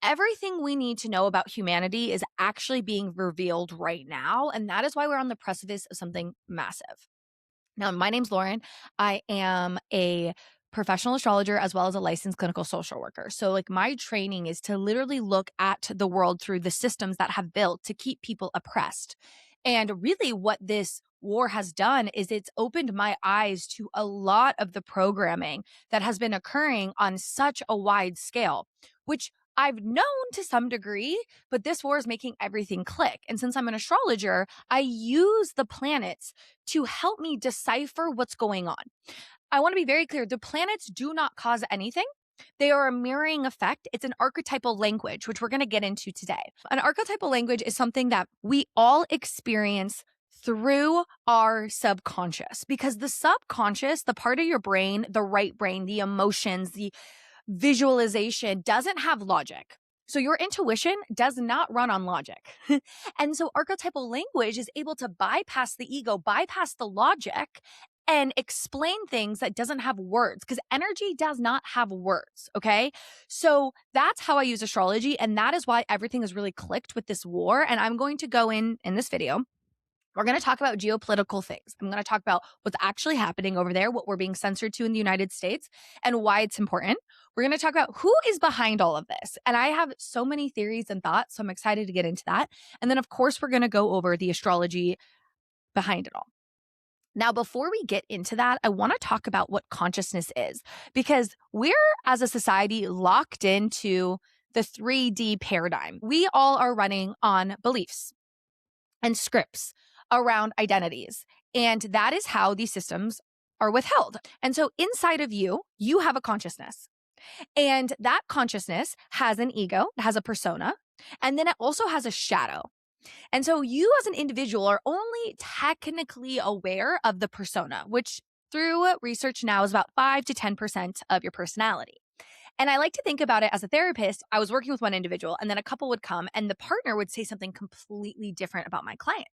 everything we need to know about humanity is actually being revealed right now. And that is why we're on the precipice of something massive. Now, my name's Lauren. I am a professional astrologer as well as a licensed clinical social worker. So, like, my training is to literally look at the world through the systems that have built to keep people oppressed. And really, what this war has done is it's opened my eyes to a lot of the programming that has been occurring on such a wide scale, which I've known to some degree, but this war is making everything click. And since I'm an astrologer, I use the planets to help me decipher what's going on. I want to be very clear. The planets do not cause anything. They are a mirroring effect. It's an archetypal language, which we're going to get into today. An archetypal language is something that we all experience through our subconscious, because the subconscious, the part of your brain, the right brain, the emotions, the visualization doesn't have logic. So your intuition does not run on logic. And so archetypal language is able to bypass the ego, bypass the logic, and explain things that doesn't have words, because energy does not have words. Okay. So that's how I use astrology. And that is why everything is really clicked with this war. And I'm going to go in this video. We're going to talk about geopolitical things. I'm going to talk about what's actually happening over there, what we're being censored to in the United States, and why it's important. We're going to talk about who is behind all of this. And I have so many theories and thoughts, so I'm excited to get into that. And then, of course, we're going to go over the astrology behind it all. Now, before we get into that, I want to talk about what consciousness is, because we're, as a society, locked into the 3D paradigm. We all are running on beliefs and scripts around identities. And that is how these systems are withheld. And so inside of you, you have a consciousness. And that consciousness has an ego, it has a persona, and then it also has a shadow. And so you as an individual are only technically aware of the persona, which through research now is about 5 to 10% of your personality. And I like to think about it as a therapist. I was working with one individual and then a couple would come and the partner would say something completely different about my client.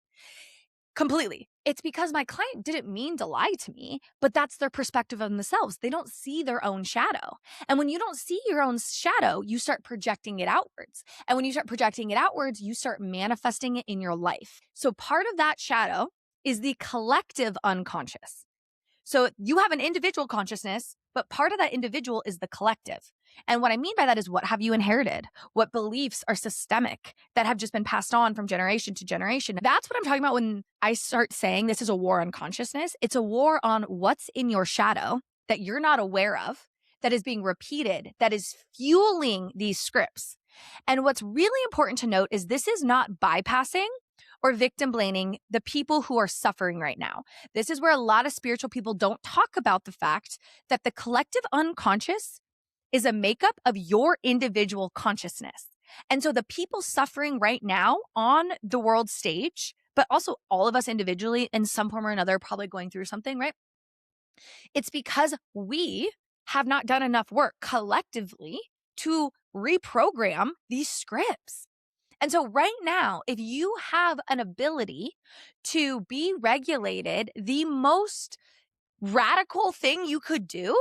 Completely. It's because my client didn't mean to lie to me, but that's their perspective of themselves. They don't see their own shadow. And when you don't see your own shadow, you start projecting it outwards. And when you start projecting it outwards, you start manifesting it in your life. So part of that shadow is the collective unconscious. So you have an individual consciousness, but part of that individual is the collective. And what I mean by that is, what have you inherited? What beliefs are systemic that have just been passed on from generation to generation? That's what I'm talking about when I start saying this is a war on consciousness. It's a war on what's in your shadow that you're not aware of, that is being repeated, that is fueling these scripts. And what's really important to note is this is not bypassing or victim blaming the people who are suffering right now. This is where a lot of spiritual people don't talk about the fact that the collective unconscious is a makeup of your individual consciousness. And so the people suffering right now on the world stage, but also all of us individually in some form or another, probably going through something, right? It's because we have not done enough work collectively to reprogram these scripts. And so right now, if you have an ability to be regulated, the most radical thing you could do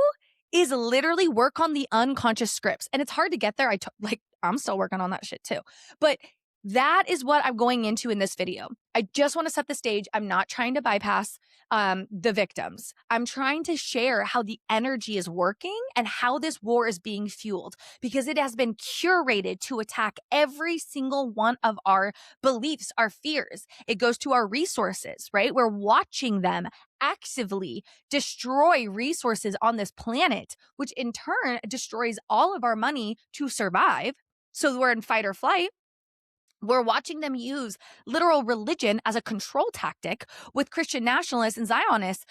is literally work on the unconscious scripts. And it's hard to get there. I'm still working on that shit too. But that is what I'm going into in this video. I just want to set the stage. I'm not trying to bypass the victims. I'm trying to share how the energy is working and how this war is being fueled, because it has been curated to attack every single one of our beliefs, our fears. It goes to our resources, right? We're watching them actively destroy resources on this planet, which in turn destroys all of our money to survive. So we're in fight or flight. We're watching them use literal religion as a control tactic, with Christian nationalists and Zionists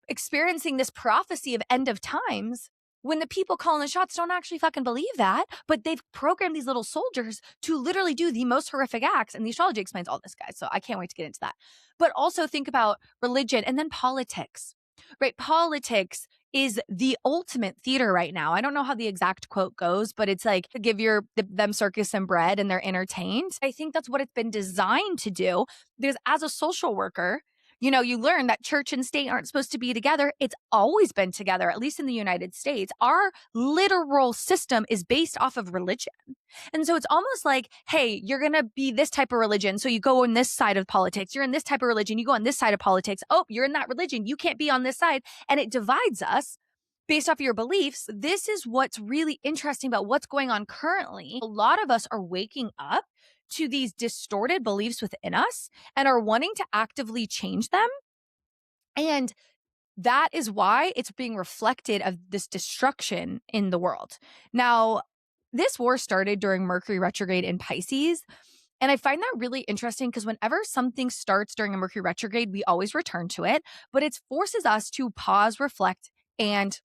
experiencing this prophecy of end of times, when the people calling the shots don't actually fucking believe that, but they've programmed these little soldiers to literally do the most horrific acts. And the astrology explains all this, guys. So I can't wait to get into that. But also think about religion and then politics, right? Politics is the ultimate theater right now. I don't know how the exact quote goes, but it's like, give them circus and bread and they're entertained. I think that's what it's been designed to do, because as a social worker, You learn that church and state aren't supposed to be together. It's always been together, at least in the United States. Our literal system is based off of religion. And so it's almost like, hey, you're going to be this type of religion. So you go on this side of politics. You're in this type of religion. You go on this side of politics. Oh, you're in that religion. You can't be on this side. And it divides us based off of your beliefs. This is what's really interesting about what's going on currently. A lot of us are waking up to these distorted beliefs within us and are wanting to actively change them. And that is why it's being reflected of this destruction in the world. Now, this war started during Mercury retrograde in Pisces. And I find that really interesting because whenever something starts during a Mercury retrograde, we always return to it, but it forces us to pause, reflect, and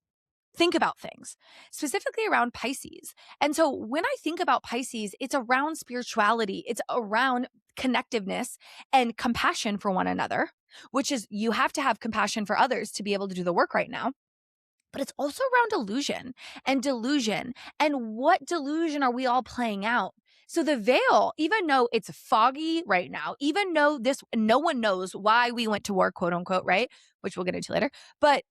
think about things, specifically around Pisces. And so when I think about Pisces, it's around spirituality, it's around connectiveness and compassion for one another, which is you have to have compassion for others to be able to do the work right now. But it's also around illusion and delusion. And what delusion are we all playing out? So the veil, even though it's foggy right now, even though no one knows why we went to war, quote unquote, right? Which we'll get into later. But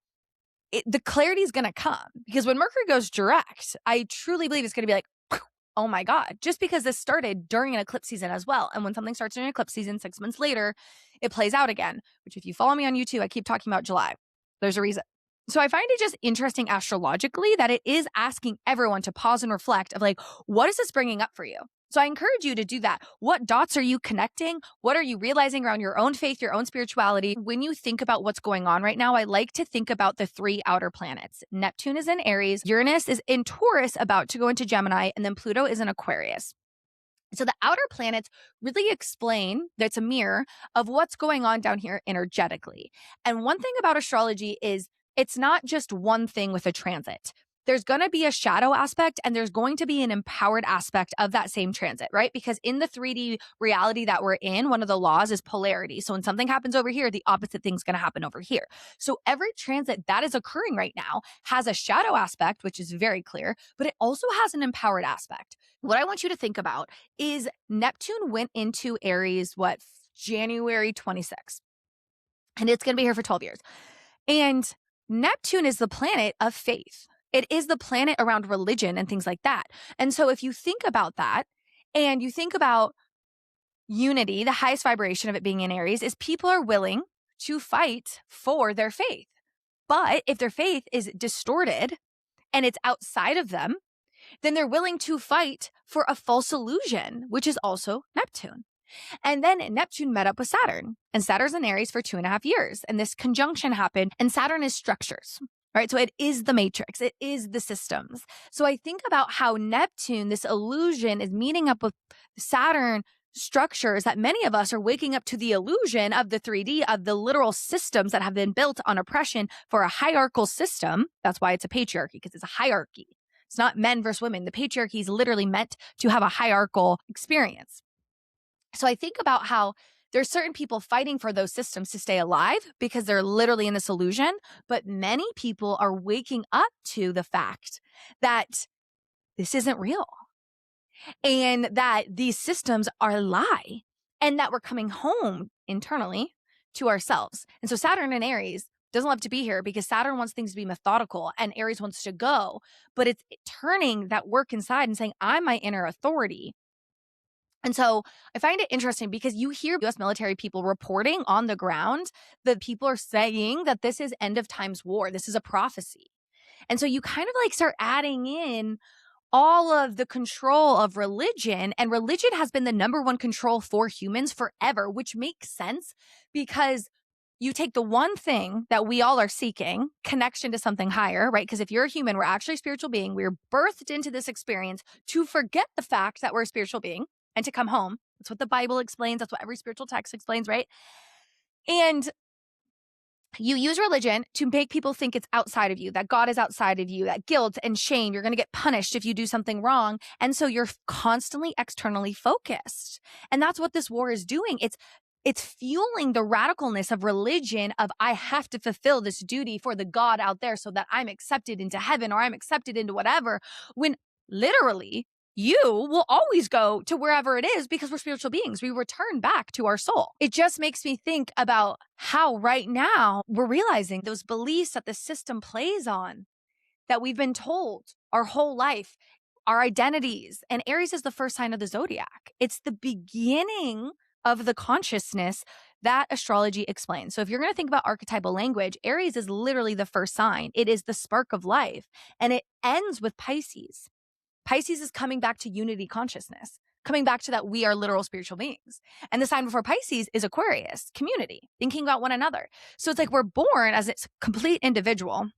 the clarity is going to come because when Mercury goes direct, I truly believe it's going to be like, oh my God, just because this started during an eclipse season as well. And when something starts during an eclipse season, 6 months later, it plays out again, which if you follow me on YouTube, I keep talking about July. There's a reason. So I find it just interesting astrologically that it is asking everyone to pause and reflect of like, what is this bringing up for you? So I encourage you to do that. What dots are you connecting? What are you realizing around your own faith, your own spirituality? When you think about what's going on right now, I like to think about the 3 outer planets. Neptune is in Aries, Uranus is in Taurus, about to go into Gemini, and then Pluto is in Aquarius. So the outer planets really explain that's a mirror of what's going on down here energetically. And one thing about astrology is it's not just one thing with a transit. There's going to be a shadow aspect and there's going to be an empowered aspect of that same transit, right? Because in the 3D reality that we're in, one of the laws is polarity. So when something happens over here, the opposite thing's going to happen over here. So every transit that is occurring right now has a shadow aspect, which is very clear, but it also has an empowered aspect. What I want you to think about is Neptune went into Aries, January 26th. And it's going to be here for 12 years. And Neptune is the planet of faith. It is the planet around religion and things like that. And so if you think about that and you think about unity, the highest vibration of it being in Aries is people are willing to fight for their faith. But if their faith is distorted and it's outside of them, then they're willing to fight for a false illusion, which is also Neptune. And then Neptune met up with Saturn, and Saturn's in Aries for 2.5 years. And this conjunction happened, and Saturn is structures, right? So it is the matrix, it is the systems. So I think about how Neptune, this illusion, is meeting up with Saturn structures that many of us are waking up to the illusion of the 3D, of the literal systems that have been built on oppression for a hierarchical system. That's why it's a patriarchy, because it's a hierarchy. It's not men versus women. The patriarchy is literally meant to have a hierarchical experience. So I think about how there's certain people fighting for those systems to stay alive because they're literally in this illusion, but many people are waking up to the fact that this isn't real and that these systems are a lie and that we're coming home internally to ourselves. And so Saturn in Aries doesn't love to be here because Saturn wants things to be methodical and Aries wants to go, but it's turning that work inside and saying, I'm my inner authority. And so I find it interesting because you hear US military people reporting on the ground that people are saying that this is end of times war. This is a prophecy. And so you kind of like start adding in all of the control of religion, and religion has been the number one control for humans forever, which makes sense because you take the one thing that we all are seeking, connection to something higher, right? Because if you're a human, we're actually a spiritual being. We're birthed into this experience to forget the fact that we're a spiritual being and to come home. That's what the Bible explains. That's what every spiritual text explains, right? And you use religion to make people think it's outside of you, that God is outside of you, that guilt and shame, you're going to get punished if you do something wrong. And so you're constantly externally focused. And that's what this war is doing. It's fueling the radicalness of religion of I have to fulfill this duty for the God out there so that I'm accepted into heaven or I'm accepted into whatever, when literally you will always go to wherever it is because we're spiritual beings. We return back to our soul. It just makes me think about how right now we're realizing those beliefs that the system plays on, that we've been told our whole life, our identities. And Aries is the first sign of the zodiac. It's the beginning of the consciousness that astrology explains. So if you're going to think about archetypal language, Aries is literally the first sign. It is the spark of life, and it ends with Pisces. Pisces is coming back to unity consciousness, coming back to that we are literal spiritual beings. And the sign before Pisces is Aquarius, community, thinking about one another. So it's like we're born as a complete individual,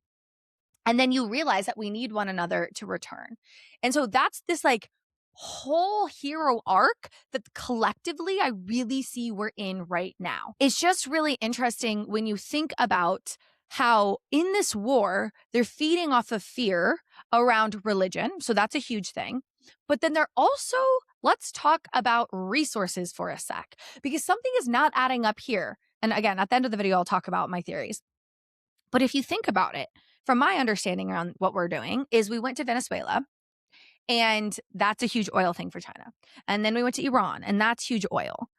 and then you realize that we need one another to return. And so that's this like whole hero arc that collectively I really see we're in right now. It's just really interesting when you think about how in this war, they're feeding off of fear around religion. So that's a huge thing. But then they're also, let's talk about resources for a sec, because something is not adding up here. And again, at the end of the video, I'll talk about my theories. But if you think about it, from my understanding around what we're doing is we went to Venezuela, and that's a huge oil thing for China. And then we went to Iran, and that's huge oil.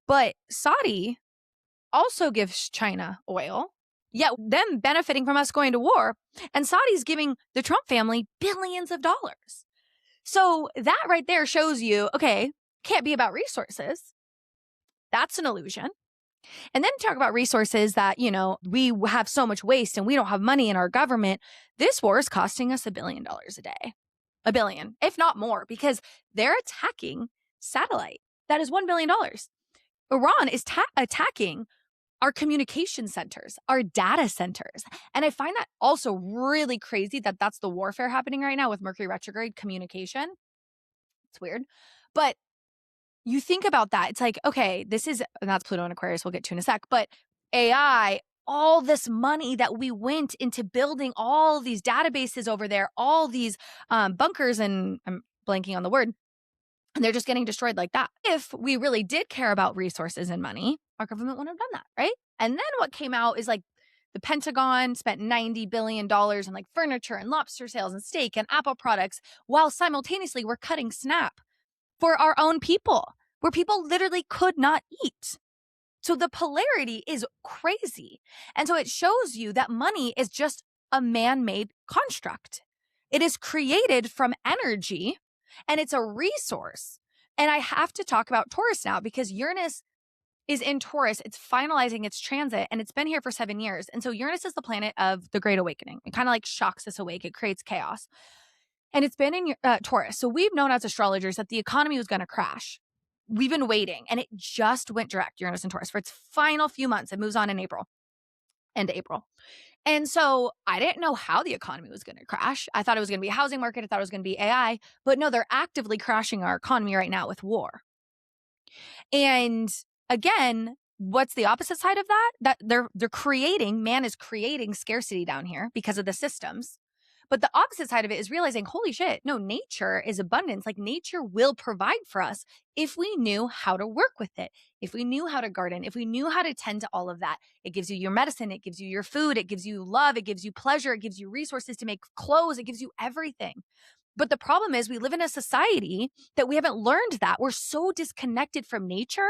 But Saudi also gives China oil, yet them benefiting from us going to war. And Saudi's giving the Trump family billions of dollars. So that right there shows you, okay, can't be about resources. That's an illusion. And then talk about resources that, you know, we have so much waste and we don't have money in our government. This war is costing us $1 billion a day. $1 billion, if not more, because they're attacking satellite. That is $1 billion. Iran is attacking our communication centers, our data centers. And I find that also really crazy that that's the warfare happening right now with Mercury retrograde communication. It's weird. But you think about that. It's like, okay, this is, and that's Pluto and Aquarius, we'll get to in a sec, but AI, all this money that we went into building all these databases over there, all these bunkers, and I'm blanking on the word, and they're just getting destroyed like that. If we really did care about resources and money, our government wouldn't have done that, right? And then what came out is like the Pentagon spent $90 billion on like furniture and lobster sales and steak and Apple products, while simultaneously we're cutting SNAP for our own people, where people literally could not eat. So the polarity is crazy. And so it shows you that money is just a man-made construct. It is created from energy, and it's a resource. And I have to talk about Taurus now, because Uranus is in Taurus. It's finalizing its transit, and it's been here for 7 years. And so Uranus is the planet of the Great Awakening. It kind of like shocks us awake. It creates chaos. And it's been in Taurus. So we've known as astrologers that the economy was going to crash. We've been waiting, and it just went direct, Uranus and Taurus, for its final few months. It moves on in April. And so I didn't know how the economy was going to crash. I thought it was going to be a housing market. I thought it was going to be AI. But no, they're actively crashing our economy right now with war. And again, what's the opposite side of that? That they're creating, man is creating scarcity down here because of the systems. But the opposite side of it is realizing, holy shit, no, nature is abundance. Like nature will provide for us if we knew how to work with it, if we knew how to garden, if we knew how to tend to all of that. It gives you your medicine, it gives you your food, it gives you love, it gives you pleasure, it gives you resources to make clothes, it gives you everything. But the problem is we live in a society that we haven't learned that. We're so disconnected from nature.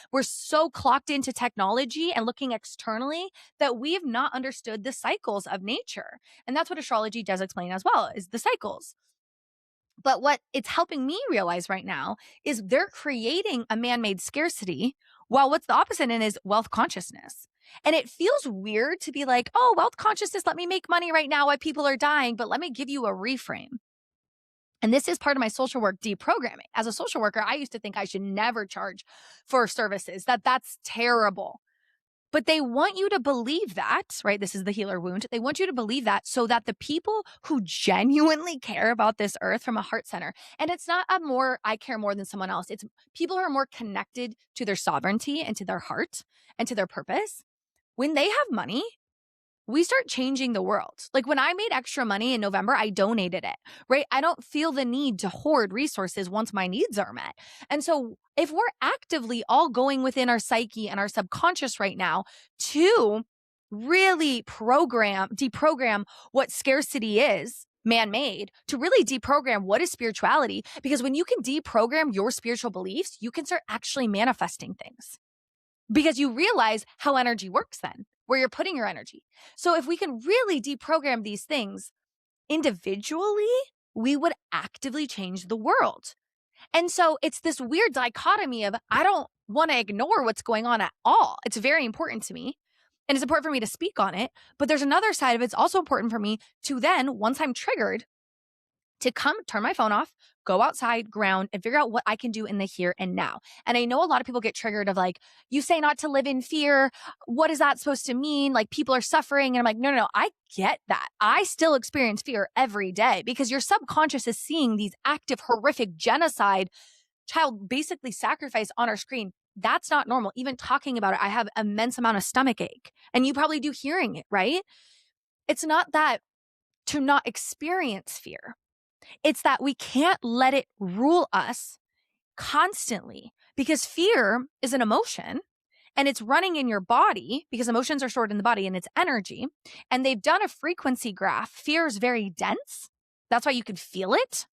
We're so clocked into technology and looking externally that we have not understood the cycles of nature. And that's what astrology does explain as well, is the cycles. But what it's helping me realize right now is they're creating a man-made scarcity, while what's the opposite in is wealth consciousness. And it feels weird to be like, oh, wealth consciousness, let me make money right now while people are dying, but let me give you a reframe. And this is part of my social work deprogramming. As a social worker, I used to think I should never charge for services, that's terrible. But they want you to believe that, right? This is the healer wound. They want you to believe that so that the people who genuinely care about this earth from a heart center, and it's not a more, I care more than someone else. It's people who are more connected to their sovereignty and to their heart and to their purpose. When they have money, we start changing the world. Like when I made extra money in November, I donated it, right? I don't feel the need to hoard resources once my needs are met. And so if we're actively all going within our psyche and our subconscious right now to really deprogram what scarcity is, man-made to really deprogram what is spirituality. Because when you can deprogram your spiritual beliefs, you can start actually manifesting things. Because you realize how energy works then, where you're putting your energy. So if we can really deprogram these things individually, we would actively change the world. And so it's this weird dichotomy of I don't want to ignore what's going on at all. It's very important to me. And it's important for me to speak on it. But there's another side of it. It's also important for me to then, once I'm triggered, to come turn my phone off, go outside, ground, and figure out what I can do in the here and now. And I know a lot of people get triggered of like, you say not to live in fear. What is that supposed to mean? Like people are suffering. And I'm like, no, I get that. I still experience fear every day because your subconscious is seeing these active, horrific genocide, child basically sacrifice on our screen. That's not normal. Even talking about it, I have immense amount of stomach ache. And you probably do hearing it, right? It's not that to not experience fear. It's that we can't let it rule us constantly because fear is an emotion and it's running in your body because emotions are stored in the body and it's energy. And they've done a frequency graph. Fear is very dense. That's why you can feel it.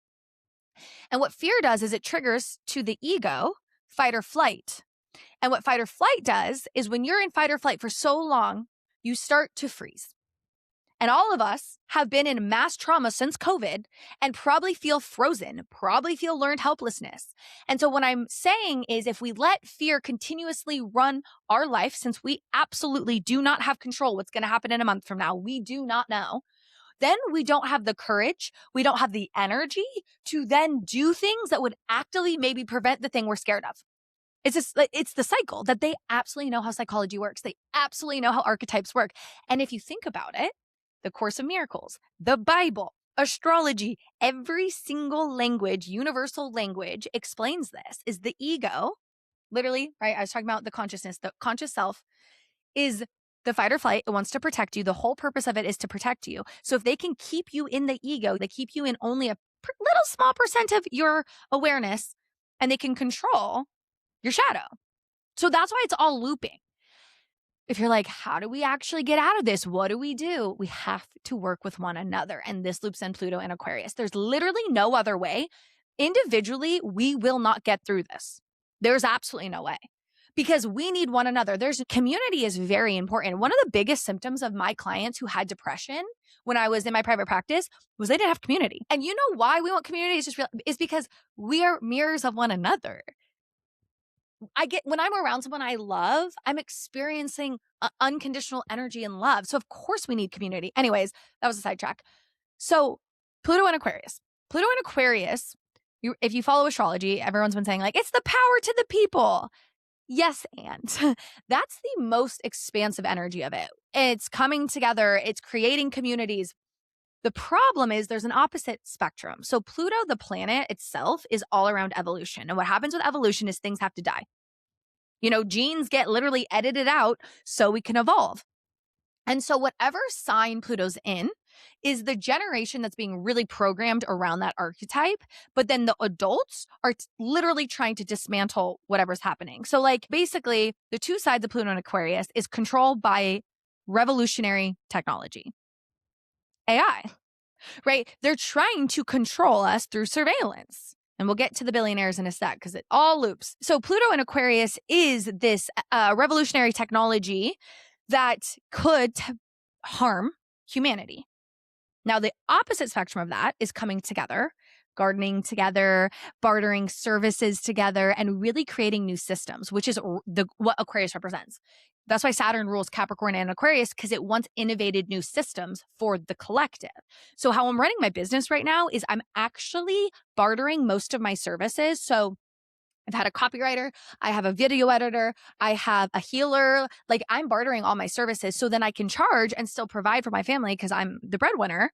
And what fear does is it triggers to the ego, fight or flight. And what fight or flight does is when you're in fight or flight for so long, you start to freeze. And all of us have been in mass trauma since COVID and probably feel frozen, probably feel learned helplessness. And so what I'm saying is if we let fear continuously run our life, since we absolutely do not have control what's going to happen in a month from now, we do not know, then we don't have the courage, we don't have the energy to then do things that would actively maybe prevent the thing we're scared of. It's the cycle that they absolutely know how psychology works. They absolutely know how archetypes work. And if you think about it, the Course of Miracles, the Bible, astrology, every single language, universal language explains this, is the ego, literally, right? I was talking about the consciousness, the conscious self is the fight or flight. It wants to protect you. The whole purpose of it is to protect you. So if they can keep you in the ego, they keep you in only a little small percent of your awareness and they can control your shadow. So that's why it's all looping. If you're like, how do we actually get out of this? What do? We have to work with one another. And this loops in Pluto and Aquarius. There's literally no other way. Individually, we will not get through this. There's absolutely no way because we need one another. Community is very important. One of the biggest symptoms of my clients who had depression when I was in my private practice was they didn't have community. And you know why we want community is because we are mirrors of one another. When I'm around someone I love, I'm experiencing unconditional energy and love. So of course we need community. Anyways, that was a sidetrack. So Pluto and Aquarius. Pluto and Aquarius, if you follow astrology, everyone's been saying like, it's the power to the people. Yes, and that's the most expansive energy of it. It's coming together. It's creating communities. The problem is there's an opposite spectrum. So Pluto, the planet itself, is all around evolution. And what happens with evolution is things have to die. Genes get literally edited out so we can evolve. And so whatever sign Pluto's in is the generation that's being really programmed around that archetype. But then the adults are literally trying to dismantle whatever's happening. So like basically the two sides of Pluto and Aquarius is controlled by revolutionary technology. AI, right? They're trying to control us through surveillance. And we'll get to the billionaires in a sec because it all loops. So Pluto and Aquarius is this revolutionary technology that could harm humanity. Now, the opposite spectrum of that is coming together, gardening together, bartering services together, and really creating new systems, which is what Aquarius represents. That's why Saturn rules Capricorn and Aquarius, because it wants innovated new systems for the collective. So how I'm running my business right now is I'm actually bartering most of my services. So I've had a copywriter, I have a video editor, I have a healer, like I'm bartering all my services so then I can charge and still provide for my family because I'm the breadwinner,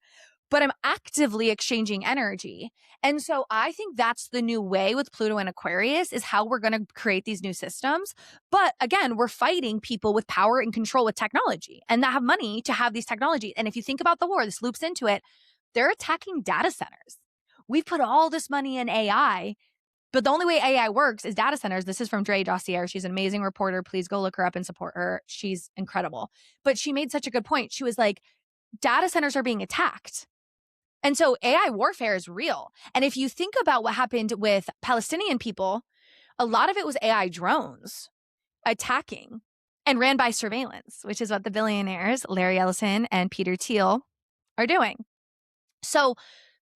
but I'm actively exchanging energy. And so I think that's the new way with Pluto and Aquarius is how we're going to create these new systems. But again, we're fighting people with power and control with technology and that have money to have these technologies. And if you think about the war, this loops into it, they're attacking data centers. We've put all this money in AI. But the only way AI works is data centers. This is from Dre Dossier. She's an amazing reporter. Please go look her up and support her. She's incredible. But she made such a good point. She was like, data centers are being attacked. And so AI warfare is real. And if you think about what happened with Palestinian people, a lot of it was AI drones attacking and ran by surveillance, which is what the billionaires, Larry Ellison and Peter Thiel, are doing. So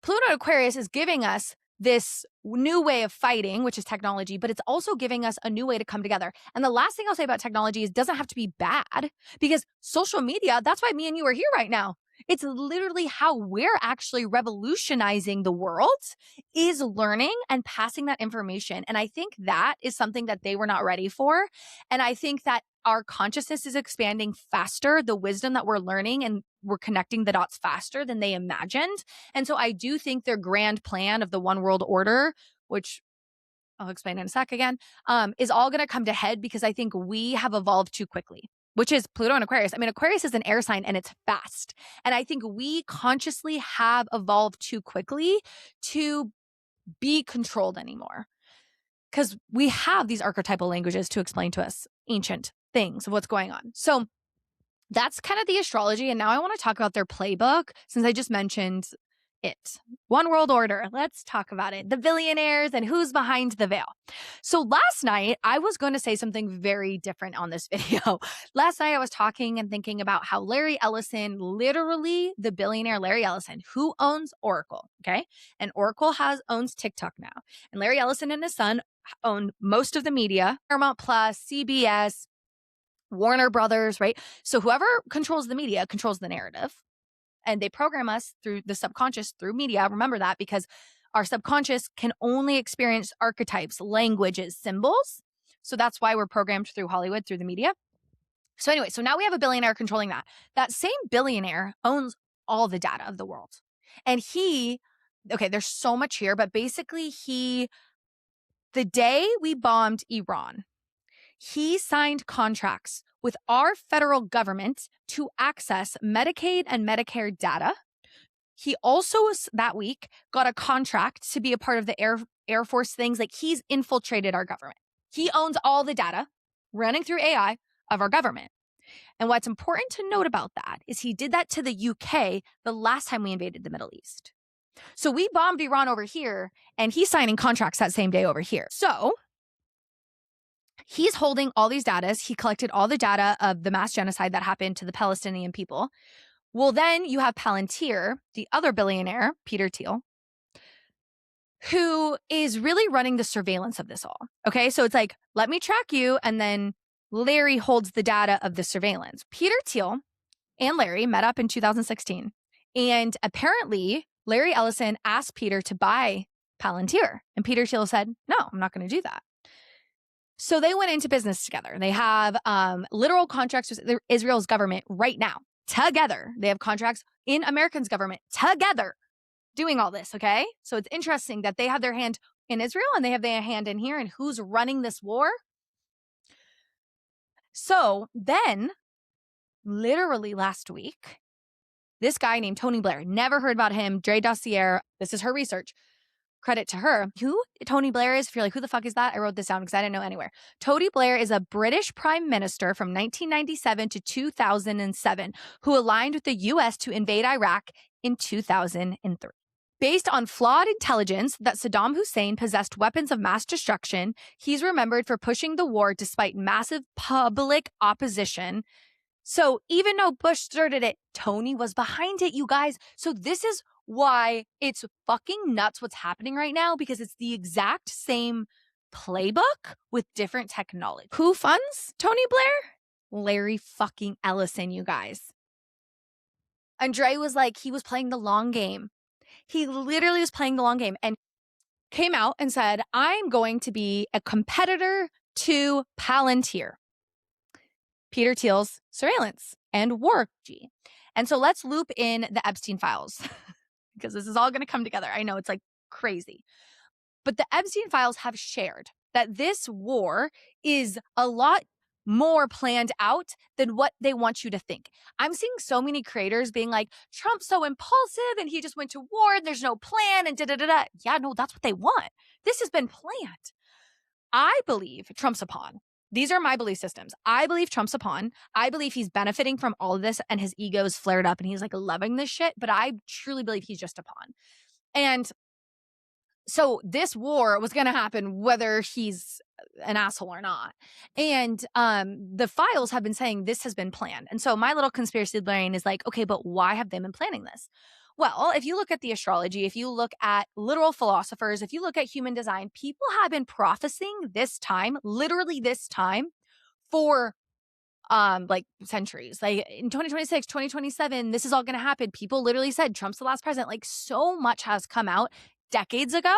Pluto and Aquarius is giving us this new way of fighting, which is technology, but it's also giving us a new way to come together. And the last thing I'll say about technology is it doesn't have to be bad, because social media, that's why me and you are here right now. It's literally how we're actually revolutionizing the world, is learning and passing that information. And I think that is something that they were not ready for. And I think that our consciousness is expanding faster, the wisdom that we're learning, and we're connecting the dots faster than they imagined. And so I do think their grand plan of the one world order, which I'll explain in a sec again, is all going to come to head, because I think we have evolved too quickly, which is Pluto and Aquarius. I mean, Aquarius is an air sign and it's fast. And I think we consciously have evolved too quickly to be controlled anymore, because we have these archetypal languages to explain to us ancient things of what's going on. So that's kind of the astrology. And now I want to talk about their playbook, since I just mentioned it. One world order. Let's talk about it. The billionaires and who's behind the veil. So last night, I was going to say something very different on this video. Last night, I was talking and thinking about how Larry Ellison, literally the billionaire Larry Ellison, who owns Oracle, okay? And Oracle owns TikTok now. And Larry Ellison and his son own most of the media, Paramount Plus, CBS, Warner Brothers, right? So whoever controls the media controls the narrative, and they program us through the subconscious, through media. Remember that, because our subconscious can only experience archetypes, languages, symbols. So that's why we're programmed through Hollywood, through the media. So anyway, so now we have a billionaire controlling that. That same billionaire owns all the data of the world. And okay, there's so much here, but basically the day we bombed Iran, he signed contracts with our federal government to access Medicaid and Medicare data. He also, that week, got a contract to be a part of the Air Force things. Like, he's infiltrated our government. He owns all the data running through AI of our government. And what's important to note about that is he did that to the UK the last time we invaded the Middle East. So we bombed Iran over here, and he's signing contracts that same day over here. So he's holding all these data. He collected all the data of the mass genocide that happened to the Palestinian people. Well, then you have Palantir, the other billionaire, Peter Thiel, who is really running the surveillance of this all. Okay, so it's like, let me track you, and then Larry holds the data of the surveillance. Peter Thiel and Larry met up in 2016, and apparently Larry Ellison asked Peter to buy Palantir, and Peter Thiel said, no, I'm not going to do that. So they went into business together. They have literal contracts with Israel's government right now, together. They have contracts in Americans' government together doing all this, okay? So it's interesting that they have their hand in Israel and they have their hand in here, and who's running this war. So then, literally last week, this guy named Tony Blair, never heard about him, Dre Dossier, this is her research, credit to her. Who Tony Blair is, if you're like, who the fuck is that? I wrote this down because I didn't know anywhere. Tony Blair is a British prime minister from 1997 to 2007 who aligned with the US to invade Iraq in 2003. Based on flawed intelligence that Saddam Hussein possessed weapons of mass destruction, he's remembered for pushing the war despite massive public opposition. So even though Bush started it, Tony was behind it, you guys. So this is why it's fucking nuts what's happening right now, because it's the exact same playbook with different technology. Who funds Tony Blair? Larry fucking Ellison, you guys. Andre was like, he was playing the long game. He literally was playing the long game and came out and said, I'm going to be a competitor to Palantir, Peter Thiel's surveillance and war. And so let's loop in the Epstein files because this is all going to come together. I know it's like crazy, but the Epstein files have shared that this war is a lot more planned out than what they want you to think. I'm seeing so many creators being like, Trump's so impulsive and he just went to war and there's no plan and da-da-da-da. Yeah, no, that's what they want. This has been planned. I believe Trump's a pawn. These are my belief systems. I believe Trump's a pawn. I believe he's benefiting from all of this and his ego is flared up and he's like loving this shit. But I truly believe he's just a pawn. And so this war was going to happen whether he's an asshole or not. And the files have been saying this has been planned. And so my little conspiracy brain is like, okay, but why have they been planning this? Well, if you look at the astrology, if you look at literal philosophers, if you look at human design, people have been prophesying this time, literally this time, for like centuries. Like in 2026, 2027, this is all going to happen. People literally said Trump's the last president. Like so much has come out decades ago.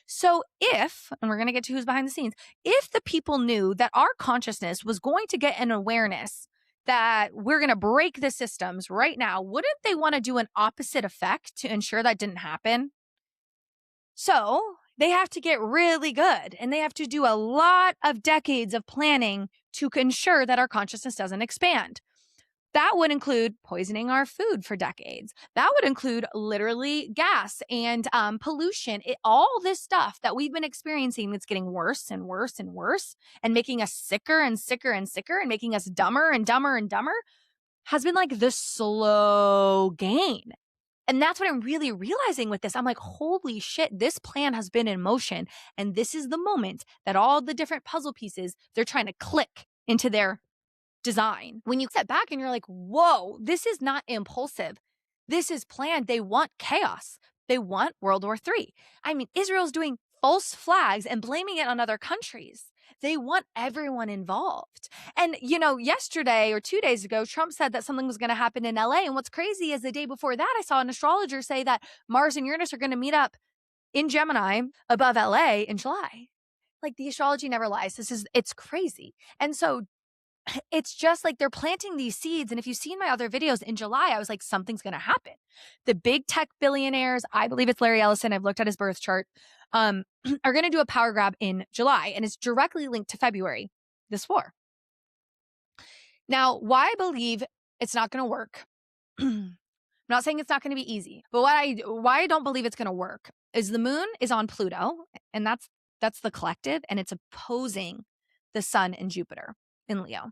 So if, and we're going to get to who's behind the scenes, if the people knew that our consciousness was going to get an awareness that we're going to break the systems right now, wouldn't they want to do an opposite effect to ensure that didn't happen? So they have to get really good and they have to do a lot of decades of planning to ensure that our consciousness doesn't expand. That would include poisoning our food for decades. That would include literally gas and pollution. All this stuff that we've been experiencing that's getting worse and worse and worse and making us sicker and sicker and sicker and making us dumber and dumber and dumber has been like the slow gain. And that's what I'm really realizing with this. I'm like, holy shit, this plan has been in motion. And this is the moment that all the different puzzle pieces, they're trying to click into their design. When you step back and you're like, whoa, this is not impulsive. This is planned. They want chaos. They want World War III. I mean, Israel's doing false flags and blaming it on other countries. They want everyone involved. And, yesterday or 2 days ago, Trump said that something was going to happen in LA. And what's crazy is the day before that, I saw an astrologer say that Mars and Uranus are going to meet up in Gemini above LA in July. Like the astrology never lies. It's crazy. And so it's just like they're planting these seeds. And if you've seen my other videos in July, I was like, something's going to happen. The big tech billionaires, I believe it's Larry Ellison, I've looked at his birth chart, are going to do a power grab in July. And it's directly linked to February, this war. Now, why I believe it's not going to work, I'm not saying it's not going to be easy, but why I don't believe it's going to work is the moon is on Pluto, and that's the collective, and it's opposing the sun and Jupiter in Leo.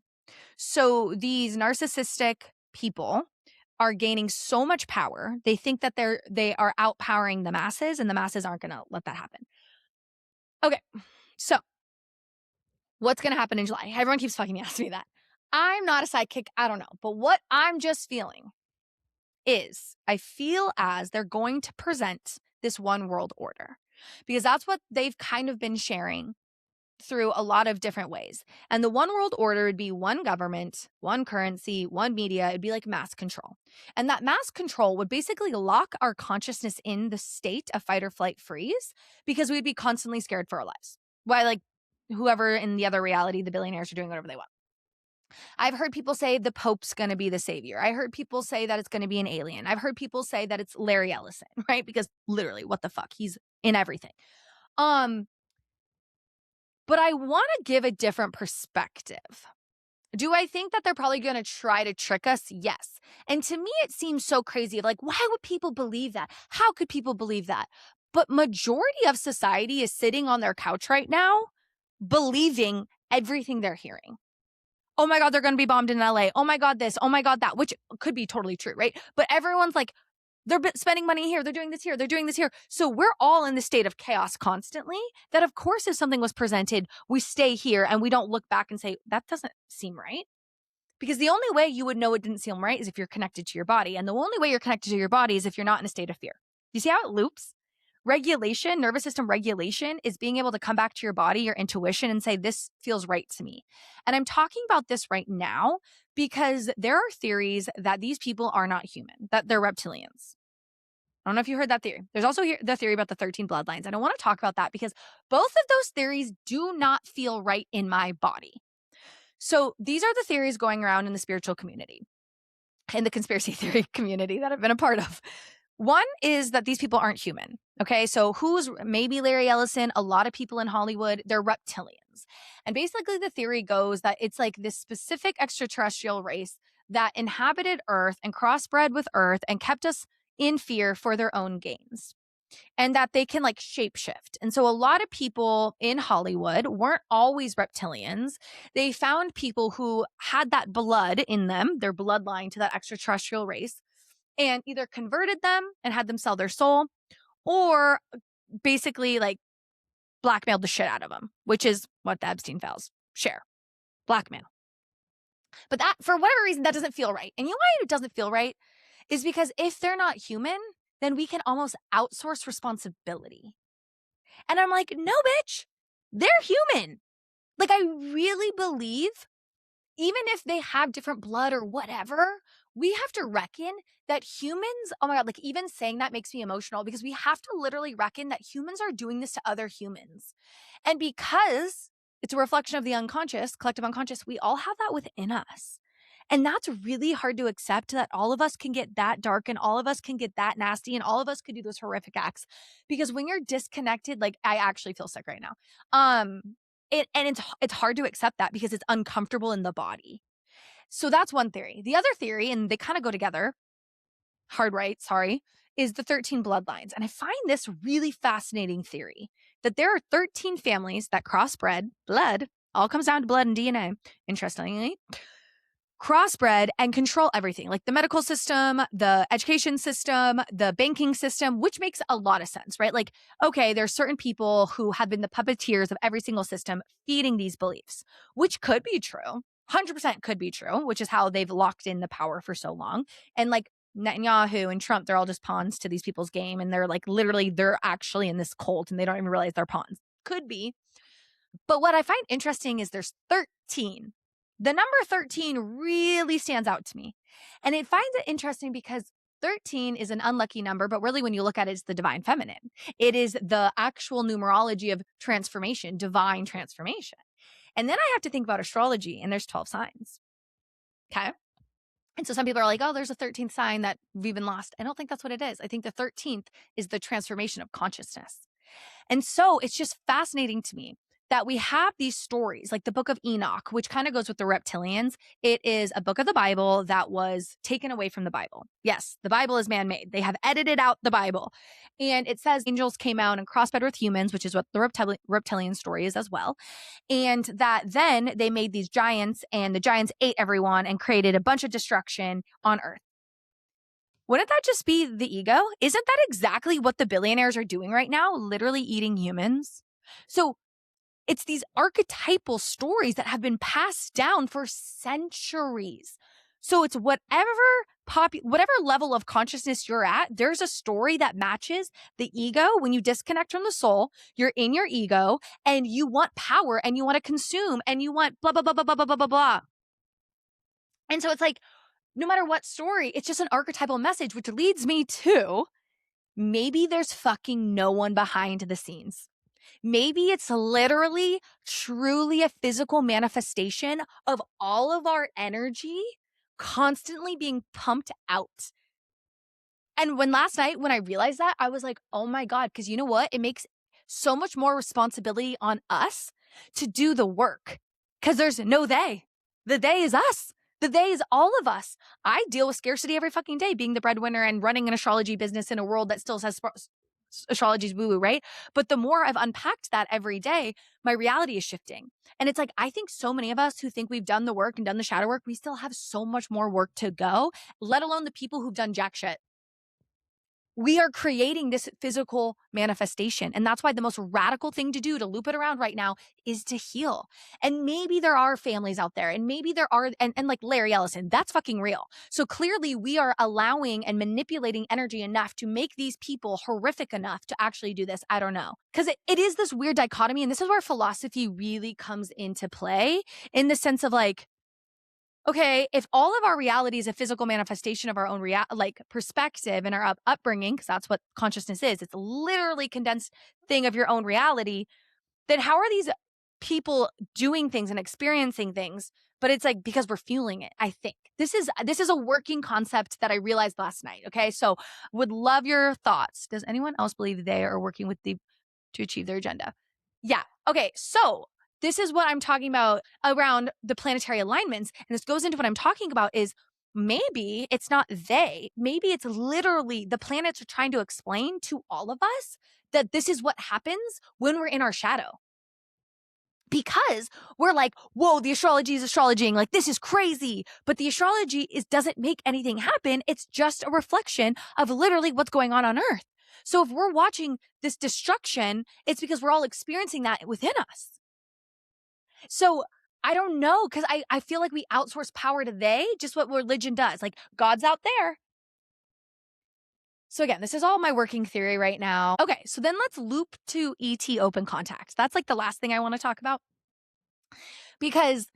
So these narcissistic people are gaining so much power. They think that they are outpowering the masses, and the masses aren't going to let that happen. Okay, so what's going to happen in July? Everyone keeps fucking asking me that. I'm not a sidekick. I don't know. But what I'm just feeling is I feel as they're going to present this one world order because that's what they've kind of been sharing through a lot of different ways. And the one world order would be one government, one currency, one media. It'd be like mass control. And that mass control would basically lock our consciousness in the state of fight or flight freeze because we'd be constantly scared for our lives. Why, like whoever in the other reality, the billionaires are doing whatever they want. I've heard people say the Pope's going to be the savior. I heard people say that it's going to be an alien. I've heard people say that it's Larry Ellison, right? Because literally, what the fuck? He's in everything. But I want to give a different perspective. Do I think that they're probably going to try to trick us? Yes. And to me, it seems so crazy. Like, why would people believe that? How could people believe that? But majority of society is sitting on their couch right now, believing everything they're hearing. Oh my God, they're going to be bombed in LA. Oh my God, this. Oh my God, that, which could be totally true, right? But everyone's like, they're spending money here. They're doing this here. They're doing this here. So we're all in the state of chaos constantly that, of course, if something was presented, we stay here and we don't look back and say, that doesn't seem right. Because the only way you would know it didn't seem right is if you're connected to your body. And the only way you're connected to your body is if you're not in a state of fear. You see how it loops? Regulation, nervous system regulation is being able to come back to your body, your intuition, and say, this feels right to me. And I'm talking about this right now because there are theories that these people are not human, that they're reptilians. I don't know if you heard that theory. There's also the theory about the 13 bloodlines. I don't want to talk about that because both of those theories do not feel right in my body. So these are the theories going around in the spiritual community, in the conspiracy theory community that I've been a part of. One is that these people aren't human. Okay, so who's maybe Larry Ellison? A lot of people in Hollywood, they're reptilians. And basically the theory goes that it's like this specific extraterrestrial race that inhabited Earth and crossbred with Earth and kept us in fear for their own gains. and that they can like shapeshift. And so a lot of people in Hollywood weren't always reptilians. They found people who had that blood in them, their bloodline to that extraterrestrial race, and either converted them and had them sell their soul, or basically like blackmailed the shit out of them, which is what the Epstein files share. Blackmail. But that, for whatever reason, that doesn't feel right. And you know why it doesn't feel right? Is because if they're not human, then we can almost outsource responsibility. And I'm like, no, bitch, they're human. Like, I really believe, even if they have different blood or whatever, we have to reckon that humans, oh my God, like even saying that makes me emotional, because we have to literally reckon that humans are doing this to other humans. And because it's a reflection of the unconscious, collective unconscious, we all have that within us. And that's really hard to accept, that all of us can get that dark and all of us can get that nasty and all of us could do those horrific acts. Because when you're disconnected, like I actually feel sick right now. It's hard to accept that because it's uncomfortable in the body. So that's one theory. The other theory, and they kind of go together, is the 13 bloodlines. And I find this really fascinating theory, that there are 13 families that crossbred, blood, all comes down to blood and DNA, interestingly, crossbred and control everything, like the medical system, the education system, the banking system, which makes a lot of sense, right? Like, okay, there's certain people who have been the puppeteers of every single system feeding these beliefs, which could be true. 100% could be true, which is how they've locked in the power for so long. And like Netanyahu and Trump, they're all just pawns to these people's game. And they're like, literally, they're actually in this cult and they don't even realize they're pawns. Could be. But what I find interesting is there's 13. The number 13 really stands out to me. And it finds it interesting because 13 is an unlucky number, but really when you look at it, it's the divine feminine. It is the actual numerology of transformation, divine transformation. And then I have to think about astrology, and there's 12 signs. Okay. And so some people are like, oh, there's a 13th sign that we've been lost. I don't think that's what it is. I think the 13th is the transformation of consciousness. And so it's just fascinating to me that we have these stories, like the book of Enoch, which kind of goes with the reptilians. It is a book of the Bible that was taken away from the Bible. Yes, the Bible is man-made. They have edited out the Bible. And it says angels came out and crossbred with humans, which is what the reptilian story is as well. And that then they made these giants, and the giants ate everyone and created a bunch of destruction on Earth. Wouldn't that just be the ego? Isn't that exactly what the billionaires are doing right now? Literally eating humans. So it's these archetypal stories that have been passed down for centuries. So it's whatever level of consciousness you're at, there's a story that matches the ego. When you disconnect from the soul, you're in your ego and you want power and you want to consume and you want blah, blah, blah, blah, blah, blah, blah, blah. And so it's like, no matter what story, it's just an archetypal message, which leads me to maybe there's fucking no one behind the scenes. Maybe it's literally, truly a physical manifestation of all of our energy constantly being pumped out. And last night, when I realized that, I was like, oh my God, because you know what? It makes so much more responsibility on us to do the work, because there's no they. The they is us. The they is all of us. I deal with scarcity every fucking day, being the breadwinner and running an astrology business in a world that still says astrology's woo-woo, right? But the more I've unpacked that every day, my reality is shifting. And it's like, I think so many of us who think we've done the work and done the shadow work, we still have so much more work to go, let alone the people who've done jack shit. We are creating this physical manifestation. And that's why the most radical thing to do to loop it around right now is to heal. And maybe there are families out there, and maybe there are, and like Larry Ellison, that's fucking real. So clearly we are allowing and manipulating energy enough to make these people horrific enough to actually do this. I don't know. Because it is this weird dichotomy. And this is where philosophy really comes into play, in the sense of like, okay, if all of our reality is a physical manifestation of our own perspective and our upbringing, because that's what consciousness is, it's literally condensed thing of your own reality, then how are these people doing things and experiencing things? But it's like, because we're fueling it, I think. This is a working concept that I realized last night, okay? So would love your thoughts. Does anyone else believe they are working with to achieve their agenda? Yeah. Okay, so this is what I'm talking about around the planetary alignments. And this goes into what I'm talking about is maybe it's not they. Maybe it's literally the planets are trying to explain to all of us that this is what happens when we're in our shadow. Because we're like, whoa, the astrology is astrologing. Like, this is crazy. But the astrology doesn't make anything happen. It's just a reflection of literally what's going on Earth. So if we're watching this destruction, it's because we're all experiencing that within us. So I don't know, because I feel like we outsource power to they, just what religion does. Like, God's out there. So again, this is all my working theory right now. Okay, so then let's loop to ET open contact. That's like the last thing I want to talk about, because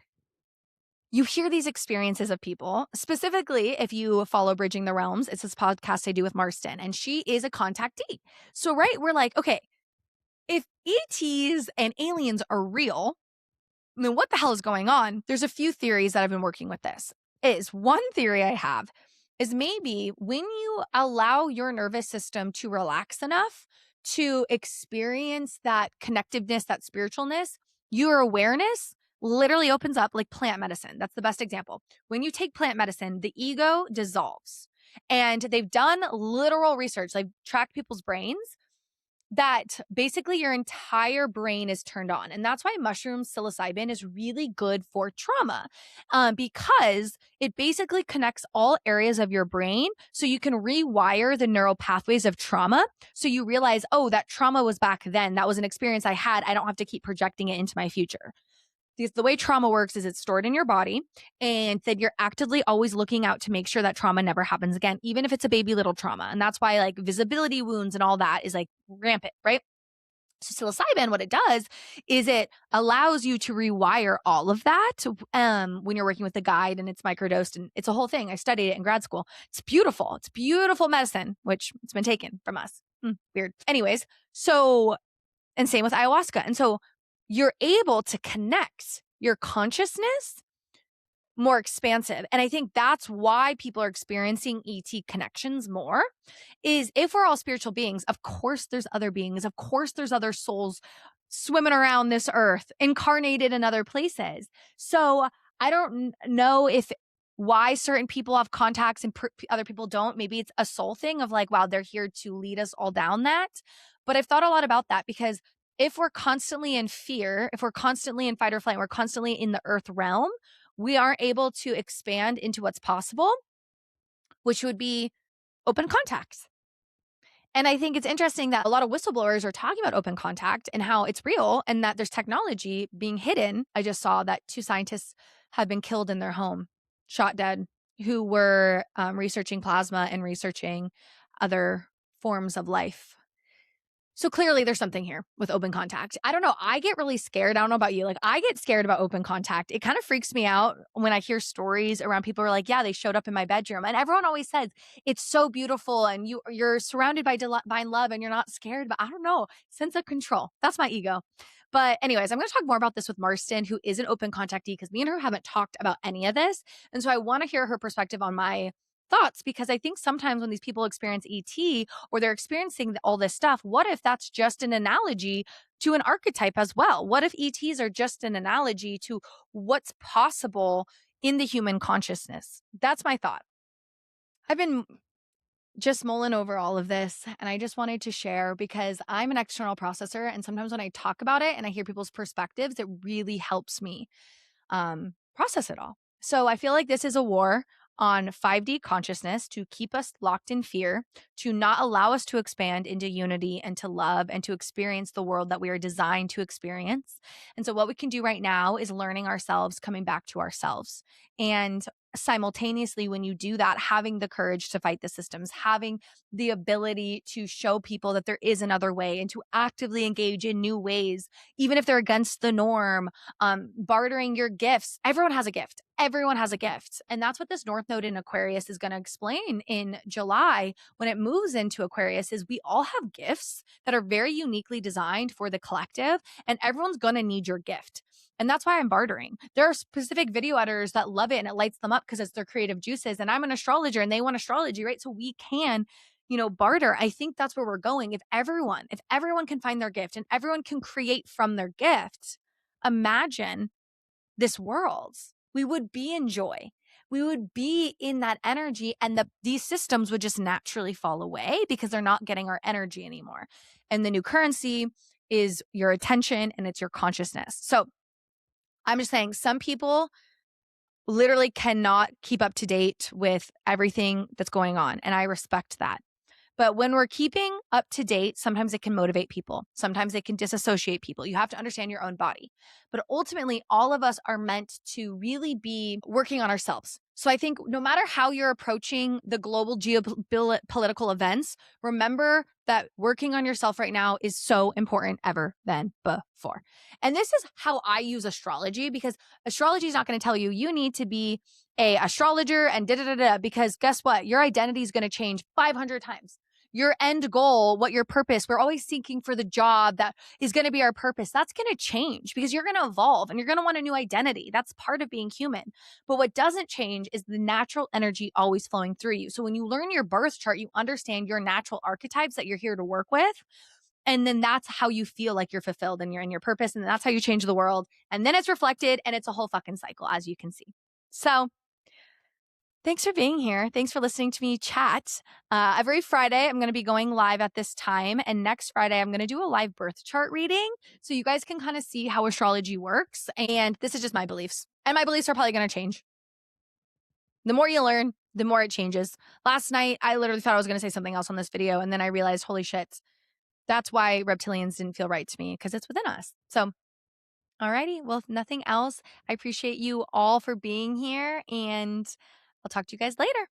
you hear these experiences of people, specifically if you follow Bridging the Realms. It's this podcast I do with Marston, and she is a contactee. So, right, we're like, okay, if ETs and aliens are real, then what the hell is going on? There's a few theories that I've been working with this. One theory I have is maybe when you allow your nervous system to relax enough to experience that connectiveness, that spiritualness, your awareness literally opens up, like plant medicine. That's the best example. When you take plant medicine, the ego dissolves. And they've done literal research. They've tracked people's brains that basically your entire brain is turned on. And that's why mushroom psilocybin is really good for trauma, because it basically connects all areas of your brain so you can rewire the neural pathways of trauma. So you realize, oh, that trauma was back then. That was an experience I had. I don't have to keep projecting it into my future. Because the way trauma works is it's stored in your body, and then you're actively always looking out to make sure that trauma never happens again, even if it's a baby little trauma. And that's why like visibility wounds and all that is like rampant, right? So psilocybin, what it does is it allows you to rewire all of that when you're working with the guide, and it's microdosed, and it's a whole thing. I studied it in grad school. It's beautiful. It's beautiful medicine, which it's been taken from us. Weird. Anyways, so, and same with ayahuasca. And so you're able to connect your consciousness more expansive. And I think that's why people are experiencing ET connections more, is if we're all spiritual beings, of course there's other beings. Of course there's other souls swimming around this earth, incarnated in other places. So I don't know if why certain people have contacts and other people don't. Maybe it's a soul thing of like, wow, they're here to lead us all down that. But I've thought a lot about that, because if we're constantly in fear, if we're constantly in fight or flight, we're constantly in the earth realm, we aren't able to expand into what's possible, which would be open contacts. And I think it's interesting that a lot of whistleblowers are talking about open contact and how it's real and that there's technology being hidden. I just saw that 2 scientists have been killed in their home, shot dead, who were researching plasma and researching other forms of life. So clearly there's something here with open contact. I don't know. I get really scared. I don't know about you. Like, I get scared about open contact. It kind of freaks me out when I hear stories around people who are like, yeah, they showed up in my bedroom. And everyone always says it's so beautiful and you're surrounded by divine love and you're not scared. But I don't know. Sense of control. That's my ego. But anyways, I'm going to talk more about this with Marston, who is an open contactee, because me and her haven't talked about any of this. And so I want to hear her perspective on my thoughts, because I think sometimes when these people experience ET or they're experiencing all this stuff, what if that's just an analogy to an archetype as well? What if ETs are just an analogy to what's possible in the human consciousness? That's my thought. I've been just mulling over all of this, and I just wanted to share, because I'm an external processor, and sometimes when I talk about it and I hear people's perspectives, it really helps me process it all. So I feel like this is a war on 5D consciousness to keep us locked in fear, to not allow us to expand into unity and to love and to experience the world that we are designed to experience. And so what we can do right now is learning ourselves, coming back to ourselves. And simultaneously, when you do that, having the courage to fight the systems, having the ability to show people that there is another way and to actively engage in new ways, even if they're against the norm, bartering your gifts. Everyone has a gift. Everyone has a gift. And that's what this North Node in Aquarius is going to explain in July when it moves into Aquarius, is we all have gifts that are very uniquely designed for the collective, and everyone's going to need your gift. And that's why I'm bartering. There are specific video editors that love it and it lights them up because it's their creative juices. And I'm an astrologer and they want astrology, right? So we can, barter. I think that's where we're going. If everyone can find their gift and everyone can create from their gift, imagine this world. We would be in joy. we would be in that energy, and these systems would just naturally fall away because they're not getting our energy anymore. And the new currency is your attention and it's your consciousness. So I'm just saying, some people literally cannot keep up to date with everything that's going on, and I respect that. But when we're keeping up to date, sometimes it can motivate people. Sometimes it can disassociate people. You have to understand your own body. But ultimately, all of us are meant to really be working on ourselves. So I think no matter how you're approaching the global geopolitical events, remember that working on yourself right now is so important ever than before. And this is how I use astrology, because astrology is not going to tell you you need to be a astrologer and because guess what? Your identity is going to change 500 times. Your end goal, what your purpose, we're always seeking for the job that is going to be our purpose. That's going to change because you're going to evolve and you're going to want a new identity. That's part of being human. But what doesn't change is the natural energy always flowing through you. So when you learn your birth chart, you understand your natural archetypes that you're here to work with. And then that's how you feel like you're fulfilled and you're in your purpose. And that's how you change the world. And then it's reflected, and it's a whole fucking cycle, as you can see. So thanks for being here. Thanks for listening to me chat. Every Friday, I'm going to be going live at this time. And next Friday, I'm going to do a live birth chart reading so you guys can kind of see how astrology works. And this is just my beliefs. And my beliefs are probably going to change. The more you learn, the more it changes. Last night, I literally thought I was going to say something else on this video. And then I realized, holy shit, that's why reptilians didn't feel right to me, because it's within us. So, alrighty. Well, if nothing else, I appreciate you all for being here. And I'll talk to you guys later.